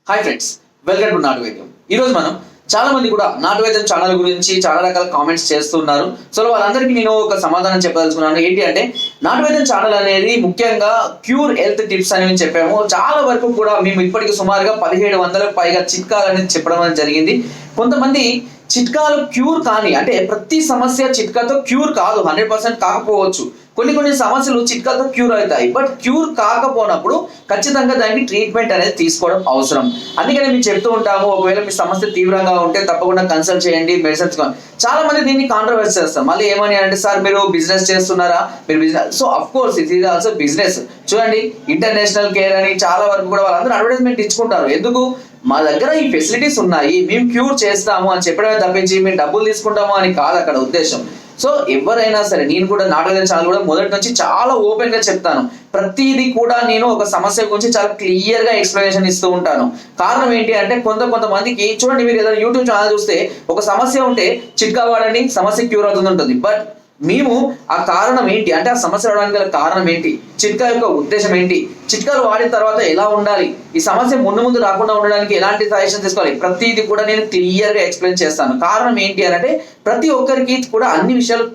Hi friends, welcome to నాటు వైద్యం. ఈరోజు మనం చాలా మంది కూడా నాటు వైద్యం ఛానల్ గురించి చాలా రకాల కామెంట్స్ చేస్తున్నారు. సో వాళ్ళందరికీ నేను ఒక సమాధానం చెప్పదలుచుకున్నాను. ఏంటి అంటే, నాటు వైద్యం ఛానల్ అనేది ముఖ్యంగా క్యూర్ హెల్త్ టిప్స్ అని మేము చెప్పాము. చాలా వరకు కూడా మేము ఇప్పటికి సుమారుగా 1700కు పైగా చిట్కాలు అనేది చెప్పడం అనేది జరిగింది. కొంతమంది చిట్కాలు క్యూర్ కానీ, అంటే ప్రతి సమస్య చిట్కాతో క్యూర్ కాదు, 100% కాకపోవచ్చు. కొన్ని సమస్యలు చిట్కాతో క్యూర్ అవుతాయి. బట్ క్యూర్ కాకపోయినప్పుడు ఖచ్చితంగా దానికి ట్రీట్మెంట్ అనేది తీసుకోవడం అవసరం. అందుకనే మేము చెప్తూ ఉంటాము, ఒకవేళ మీ సమస్య తీవ్రంగా ఉంటే తప్పకుండా కన్సల్ట్ చేయండి, మెడిసిన్స్. చాలా మంది దీన్ని కాంట్రవర్సీ చేస్తారు. మళ్ళీ ఏమని అంటే, సార్ మీరు బిజినెస్ చేస్తున్నారా, మీరు business. So of course it is also business. చూడండి, ఇంటర్నేషనల్ కేర్ అని చాలా వరకు కూడా వాళ్ళందరూ అడ్వర్టైజ్మెంట్ ఇచ్చుకుంటారు. ఎందుకు? మా దగ్గర ఈ ఫెసిలిటీస్ ఉన్నాయి, మేము క్యూర్ చేస్తాము అని చెప్పడమే తప్పించి మేము డబ్బులు తీసుకుంటాము అని కాదు అక్కడ ఉద్దేశం. సో ఎవరైనా సరే, నేను కూడా నాటు వైద్యం ఛానల్ కూడా మొదటి నుంచి చాలా ఓపెన్ గా చెప్తాను. ప్రతిదీ కూడా నేను ఒక సమస్య గురించి చాలా క్లియర్ గా ఎక్స్ప్లెనేషన్ ఇస్తూ ఉంటాను. కారణం ఏంటి అంటే, కొంతమందికి చూడండి, మీరు ఏదైనా యూట్యూబ్ ఛానల్ చూస్తే ఒక సమస్య ఉంటే చిట్కా వాడండి సమస్య క్యూర్ అవుతుంది ఉంటుంది. బట్ మేము ఆ కారణం ఏంటి అంటే, ఆ సమస్య రావడానికి గల కారణం ఏంటి, చిట్కా యొక్క ఉద్దేశం ఏంటి, చిట్కాలు వాడిన తర్వాత ఎలా ఉండాలి, ఈ సమస్య ముందు రాకుండా ఉండడానికి ఎలాంటి సజెషన్ తీసుకోవాలి, ప్రతిదీ కూడా నేను క్లియర్ గా ఎక్స్ప్లెయిన్ చేస్తాను. కారణం ఏంటి అని అంటే, ప్రతి ఒక్కరికి కూడా అన్ని విషయాలు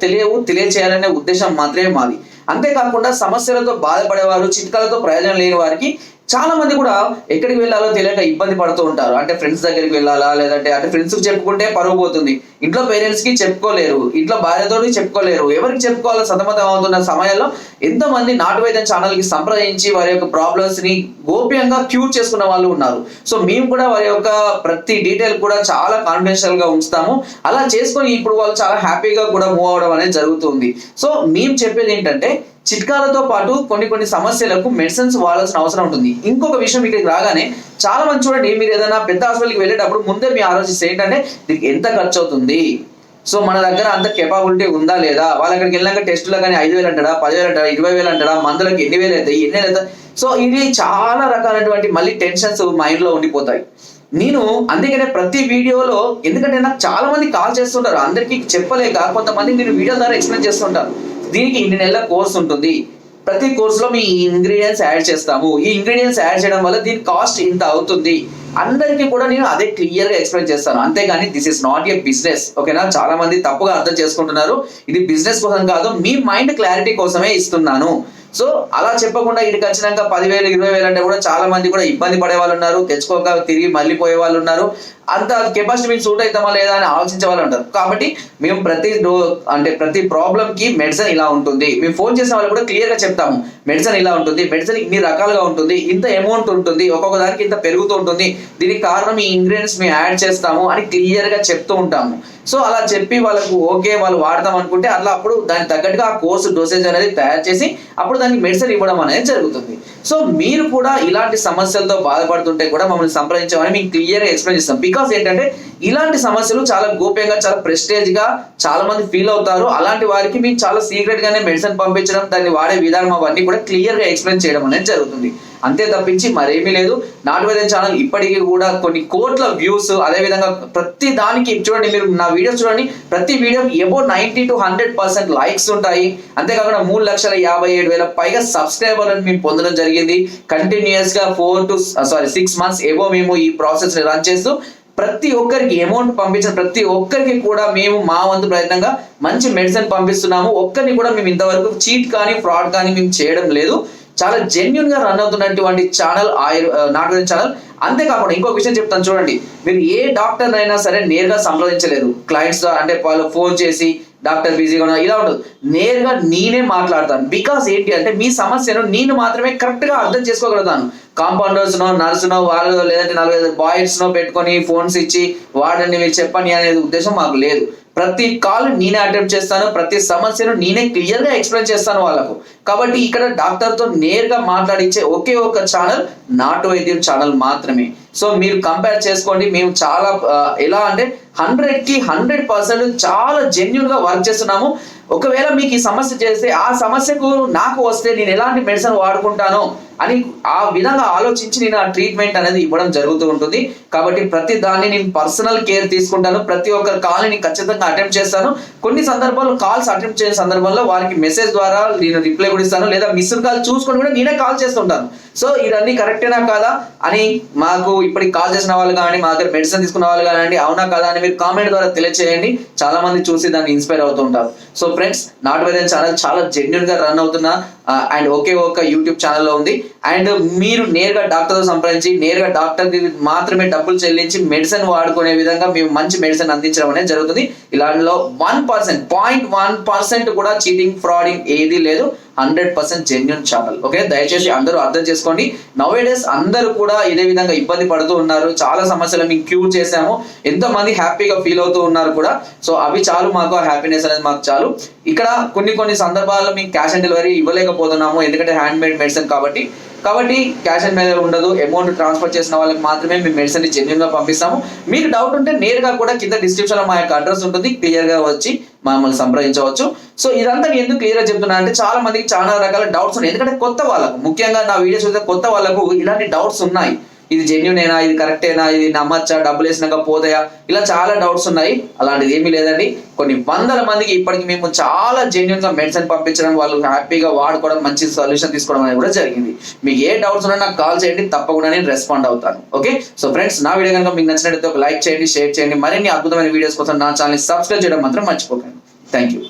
తెలియచేయాలనే ఉద్దేశం మాత్రమే మాది. అంతేకాకుండా సమస్యలతో బాధపడేవారు, చిట్కాలతో ప్రయోజనం లేని వారికి చాలా మంది కూడా ఎక్కడికి వెళ్ళాలో తెలియక ఇబ్బంది పడుతూ ఉంటారు. అంటే ఫ్రెండ్స్ దగ్గరికి వెళ్ళాలా, లేదంటే అంటే ఫ్రెండ్స్ కి చెప్పుకుంటే పరువు పోతుంది, ఇంట్లో పేరెంట్స్ కి చెప్పుకోలేరు, ఇంట్లో భార్యతో చెప్పుకోలేరు, ఎవరికి చెప్పుకోవాలో సతమతం అవుతున్న సమయంలో ఎంతో మంది నాటు వైద్యం ఛానల్ కి సంప్రదించి వారి యొక్క ప్రాబ్లమ్స్ ని గోప్యంగా క్యూర్ చేసుకున్న వాళ్ళు ఉన్నారు. సో మేము కూడా వారి యొక్క ప్రతి డీటెయిల్ కూడా చాలా కాన్ఫిడెన్షియల్ గా ఉంచుతాము. అలా చేసుకొని ఇప్పుడు వాళ్ళు చాలా హ్యాపీగా కూడా మూవ్ అవడం అనేది జరుగుతుంది. సో మేము చెప్పేది ఏంటంటే, చిట్కాలతో పాటు కొన్ని సమస్యలకు మెడిసిన్స్ వాడాల్సిన అవసరం ఉంటుంది. ఇంకొక విషయం, ఇక్కడికి రాగానే చాలా మంది చూడండి, మీరు ఏదైనా పెద్ద హాస్పిటల్కి వెళ్ళేటప్పుడు ముందే మీ ఆలోచిస్తే ఏంటంటే, దీనికి ఎంత ఖర్చు అవుతుంది, సో మన దగ్గర అంత కెపాబిలిటీ ఉందా లేదా, వాళ్ళ అక్కడికి వెళ్ళాక టెస్టులో కానీ 5,000 అంటాడా, 10,000 అంటాడా, 20,000 అంటాడా, మందులకు ఎన్ని వేలు అవుతాయి, ఎన్ని అవుతాయి. సో ఇది చాలా రకాలైనటువంటి మళ్ళీ టెన్షన్స్ మైండ్ లో ఉండిపోతాయి. నేను అందుకనే ప్రతి వీడియోలో, ఎందుకంటే నాకు చాలా మంది కాల్ చేస్తుంటారు, అందరికీ చెప్పలేక కొంతమంది నేను వీడియో ద్వారా ఎక్స్ప్లెయిన్ చేస్తుంటాను. దీనికి ఇన్ని నెలల కోర్స్ ఉంటుంది, ప్రతి కోర్సులో మీ ఇంగ్రీడియంట్స్ యాడ్ చేస్తాము, ఈ ఇంగ్రీడియంట్స్ యాడ్ చేయడం వల్ల దీని కాస్ట్ ఇంత అవుతుంది, అందరికీ కూడా నేను అదే క్లియర్ గా ఎక్స్ప్లెయిన్ చేస్తాను. అంతేగాని this is not a business. ఓకేనా? చాలా మంది తప్పుగా అర్థం చేసుకుంటున్నారు. ఇది బిజినెస్ కోసం కాదు, మీ మైండ్ క్లారిటీ కోసమే ఇస్తున్నాను. సో అలా చెప్పకుండా ఇక్కడికి వచ్చినాక 10,000 20,000 అంటే కూడా చాలా మంది కూడా ఇబ్బంది పడే వాళ్ళు ఉన్నారు, తెచ్చుకోక తిరిగి మళ్ళీ పోయే వాళ్ళు ఉన్నారు. అంత కెపాసిటీ మేము సూట్ అవుతామా లేదా అని ఆలోచించే వాళ్ళు ఉంటారు. కాబట్టి మేము ప్రతి ప్రాబ్లమ్ కి మెడిసిన్ ఇలా ఉంటుంది, మేము ఫోన్ చేసిన వాళ్ళు కూడా క్లియర్ గా చెప్తాము, మెడిసిన్ ఇలా ఉంటుంది, మెడిసిన్ ఇన్ని రకాలుగా ఉంటుంది, ఇంత అమౌంట్ ఉంటుంది, ఒక్కొక్క దానికి ఇంత పెరుగుతూ ఉంటుంది, దీనికి కారణం ఈ ఇంగ్రీడియంట్స్ మేము యాడ్ చేస్తాము అని క్లియర్ గా చెప్తూ ఉంటాము. సో అలా చెప్పి వాళ్ళకు ఓకే వాళ్ళు వాడతాం అనుకుంటే అట్లా అప్పుడు దానికి తగ్గట్టుగా ఆ కోర్సు డోసేజ్ అనేది తయారు చేసి అప్పుడు దానికి మెడిసిన్ ఇవ్వడం అనేది జరుగుతుంది. సో మీరు కూడా ఇలాంటి సమస్యలతో బాధపడుతుంటే కూడా మమ్మల్ని సంప్రదించమని మేము క్లియర్ గా ఎక్స్ప్లెయిన్ చేస్తాం. బికాస్ ఏంటంటే, ఇలాంటి సమస్యలు చాలా గోప్యంగా, చాలా ప్రెస్టేజ్ గా చాలా మంది ఫీల్ అవుతారు. అలాంటి వారికి మేము చాలా సీక్రెట్ గానే మెడిసిన్ పంపించడం, దాన్ని వాడే విధానం అవన్నీ కూడా క్లియర్ గా ఎక్స్ప్లెయిన్ చేయడం అనేది జరుగుతుంది. అంతే తప్పించి మరేమీ లేదు. నాటు వైద్యం ఛానల్ ఇప్పటికీ కూడా కొన్ని కోట్ల వ్యూస్, అదే విధంగా ప్రతి దానికి చూడండి, మీరు నా వీడియోస్ చూడండి, ప్రతి వీడియో అబౌట్ 90 to 100% లైక్స్ ఉంటాయి. అంతేకాకుండా 3,57,000 పైగా సబ్స్క్రైబర్లను మేము పొందడం జరిగింది. కంటిన్యూస్ గా 6 months ఏవో మేము ఈ ప్రాసెస్ ని రన్ చేస్తూ ప్రతి ఒక్కరికి అమౌంట్ పంపించిన ప్రతి ఒక్కరికి కూడా మేము మా వంతు ప్రయత్నంగా మంచి మెడిసిన్ పంపిస్తున్నాము. ఒక్కరిని కూడా మేము ఇంతవరకు చీట్ కానీ ఫ్రాడ్ కానీ మేము చేయడం లేదు. చాలా జెన్యున్ గా రన్ అవుతున్నటువంటి ఛానల్ నాటు వైద్యం ఛానల్. అంతేకాకుండా ఇంకొక విషయం చెప్తాను చూడండి, మీరు ఏ డాక్టర్ అయినా సరే నేరుగా సంప్రదించలేరు క్లయింట్స్ తో. అంటే వాళ్ళు ఫోన్ చేసి డాక్టర్ బిజీగా ఉన్నా ఇలా ఉండదు, నేరుగా నేనే మాట్లాడతాను. బికాస్ ఏంటి అంటే, మీ సమస్యను నేను మాత్రమే కరెక్ట్ గా అర్థం చేసుకోగలుగుతాను. కాంపౌండర్స్ నో, నర్సునో, వాళ్ళు లేదంటే 45 బాయ్స్ నో పెట్టుకొని ఫోన్స్ ఇచ్చి వాడండి మీరు చెప్పండి అనేది ఉద్దేశం మాకు లేదు. ప్రతి కాల్ నేనే అటెంప్ట్ చేస్తాను, ప్రతి సమస్యను నేనే క్లియర్ గా ఎక్స్ప్లెయిన్ చేస్తాను వాళ్ళకు. కాబట్టి ఇక్కడ డాక్టర్ తో నేరుగా మాట్లాడించే ఒకే ఒక ఛానల్ నాటు వైద్యం ఛానల్ మాత్రమే. సో మీరు కంపేర్ చేసుకోండి. మేము చాలా ఎలా అంటే 100కి 100% చాలా జెన్యున్ గా వర్క్ చేస్తున్నాము. ఒకవేళ మీకు ఈ సమస్య చేస్తే ఆ సమస్యకు నాకు వస్తే నేను ఎలాంటి మెడిసిన్ వాడుకుంటానో అని ఆ విధంగా ఆలోచించి నేను ఆ ట్రీట్మెంట్ అనేది ఇవ్వడం జరుగుతూ ఉంటుంది. కాబట్టి ప్రతి దాన్ని నేను పర్సనల్ కేర్ తీసుకుంటాను. ప్రతి ఒక్కరి కాల్ని నేను ఖచ్చితంగా అటెంప్ట్ చేస్తాను. కొన్ని సందర్భాల్లో కాల్స్ అటెంప్ట్ చేసే సందర్భంలో వారికి మెసేజ్ ద్వారా నేను రిప్లై కూడా ఇస్తాను, లేదా మిస్డ్ కాల్ చూసుకొని కూడా నేనే కాల్ చేస్తుంటాను. సో ఇవన్నీ కరెక్టేనా కాదా అని మాకు ఇప్పటికి కాల్ చేసిన వాళ్ళు కానీ, మా దగ్గర మెడిసిన్ తీసుకున్న వాళ్ళు కానీ అవునా కాదా అని మీరు కామెంట్ ద్వారా తెలియచేయండి. చాలా మంది చూసి దాన్ని ఇన్స్పైర్ అవుతూ ఉంటారు. సో ఫ్రెండ్స్, నాటు వైద్యం ఛానల్ చాలా జెన్యున్ గా రన్ అవుతున్న అండ్ ఒకే ఒక యూట్యూబ్ ఛానల్లో ఉంది. అండ్ మీరు నేరుగా డాక్టర్తో సంప్రదించి నేరుగా డాక్టర్ మాత్రమే డబ్బులు చెల్లించి మెడిసిన్ వాడుకునే విధంగా మేము మంచి మెడిసిన్ అందించడం అనేది జరుగుతుంది. ఇలాంటిలో 0.1% కూడా చీటింగ్, ఫ్రాడింగ్ ఏది లేదు. 100% జెన్యున్ ఛానల్. ఓకే, దయచేసి అందరూ అర్థం చేసుకోండి. నౌవేడేస్ అందరూ కూడా ఇదే విధంగా ఇబ్బంది పడుతూ ఉన్నారు. చాలా సమస్యలు మేము క్యూర్ చేసాము, ఎంతో మంది హ్యాపీగా ఫీల్ అవుతూ ఉన్నారు కూడా. సో అవి చాలు, మాకు ఆ హ్యాపీనెస్ అనేది మాకు చాలు. ఇక్కడ కొన్ని సందర్భాల్లో మేము క్యాష్ ఆన్ డెలివరీ ఇవ్వలేకపోతున్నాము, ఎందుకంటే హ్యాండ్ మేడ్ మెడిసిన్ కాబట్టి క్యాష్ ఆన్ డెలివరీ ఉండదు. అమౌంట్ ట్రాన్స్ఫర్ చేసిన వాళ్ళకి మాత్రమే మేము మెడిసిన్ జెన్యున్ గా పంపిస్తాము. మీకు డౌట్ ఉంటే నేరుగా కూడా కింద డిస్క్రిప్షన్ లో మా యొక్క అడ్రస్ ఉంటుంది, క్లియర్ గా వచ్చి మమ్మల్ని సంప్రదించవచ్చు. సో ఇదంతా నేను ఎందుకు క్లియర్ గా చెప్తున్నా అంటే చాలా మందికి చాలా రకాల డౌట్స్ ఉన్నాయి. ఎందుకంటే కొత్త వాళ్ళకు, ముఖ్యంగా నా వీడియోస్ చూస్తే కొత్త వాళ్ళకు ఇలాంటి డౌట్స్ ఉన్నాయి. ఇది జెన్యునేనా, ఇది కరెక్టేనా, ఇది నమ్మచ్చా, డబ్బులు వేసినాక పోతాయా, ఇలా చాలా డౌట్స్ ఉన్నాయి. అలాంటిది ఏమీ లేదండి. కొన్ని వందల మందికి ఇప్పటికి మేము చాలా జెన్యున్ గా మెడిసిన్ పంపించడం, వాళ్ళు హ్యాపీగా వాడుకోవడం, మంచి సొల్యూషన్ తీసుకోవడం అనేది కూడా జరిగింది. మీకు ఏ డౌట్స్ ఉన్నా నాకు కాల్ చేయండి, తప్పకుండా నేను రెస్పాండ్ అవుతాను. ఓకే, సో ఫ్రెండ్స్, నా వీడియో కనుక మీకు నచ్చినట్లయితే ఒక లైక్ చేయండి, షేర్ చేయండి. మరిన్ని అద్భుతమైన వీడియోస్ కోసం నా ఛానల్ సబ్స్క్రైబ్ చేయడం మాత్రం మర్చిపోకండి. Thank you.